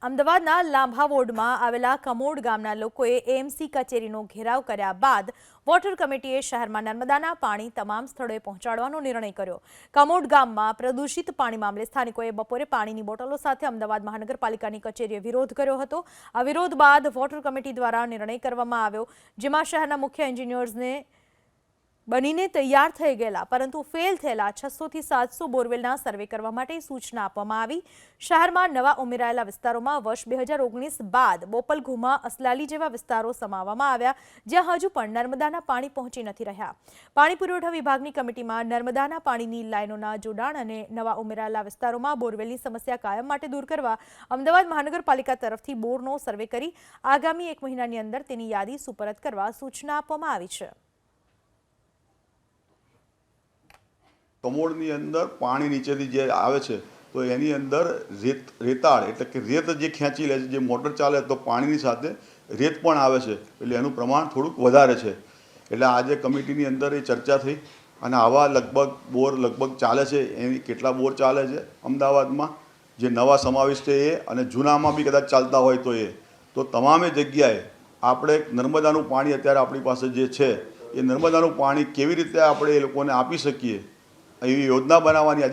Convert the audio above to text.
અમદાવાદના લાંભા વોર્ડમાં આવેલા કમોડ ગામના લોકોએ એએમસી કચેરીનો ઘેરાવ કર્યા બાદ વોટર કમિટીએ શહેરમાં નર્મદાના પાણી તમામ સ્થળોએ પહોંચાડવાનો નિર્ણય કર્યો। કમોડ ગામમાં પ્રદૂષિત પાણી મામલે સ્થાનિકોએ બપોરે પાણીની બોટલો સાથે અમદાવાદ મહાનગરપાલિકાની કચેરીએ વિરોધ કર્યો હતો। આ વિરોધ બાદ વોટર કમિટી દ્વારા નિર્ણય કરવામાં આવ્યો, જેમાં શહેરના મુખ્ય એન્જિનિયર્સને બનીને તૈયાર થઈ ગયેલા પરંતુ ફેલ થયેલા 600 થી 700 બોરવેલના સર્વે કરવા માટે સૂચના આપવામાં આવી। શહેરમાં નવા ઉમેરાયેલા વિસ્તારોમાં વર્ષ 2019 બાદ બોપલઘુમા, અસલાલી જેવા વિસ્તારો સમાવવામાં આવ્યા, જ્યાં હજુ પણ નર્મદાના પાણી પહોંચી નથી રહ્યા। પાણી પુરવઠા વિભાગની કમિટીમાં નર્મદાના પાણીની લાઇનોના જોડાણ અને નવા ઉમેરાયેલા વિસ્તારોમાં બોરવેલની સમસ્યા કાયમ માટે દૂર કરવા અમદાવાદ મહાનગરપાલિકા તરફથી બોરનો સર્વે કરી આગામી 1 મહિનાની અંદર તેની યાદી સુપરત કરવા સૂચના આપવામાં આવી છે। કમોડની અંદર પાણી નીચેથી જે આવે છે તો એની અંદર રેતાળ એટલે કે રેત જે ખેંચી લે છે, જે મોટર ચાલે તો પાણીની સાથે રેત પણ આવે છે, એટલે એનું પ્રમાણ થોડુંક વધારે છે। એટલે આજે કમિટીની અંદર એ ચર્ચા થઈ અને આવા લગભગ ચાલે છે, એની કેટલા બોર ચાલે છે અમદાવાદમાં, જે નવા સમાવિષ્ટ છે એ અને જૂનામાં બી કદાચ ચાલતા હોય તો તમામે જગ્યાએ આપણે નર્મદાનું પાણી અત્યારે આપણી પાસે જે છે એ નર્મદાનું પાણી કેવી રીતે આપણે એ લોકોને આપી શકીએ એવી યોજના બનાવવાની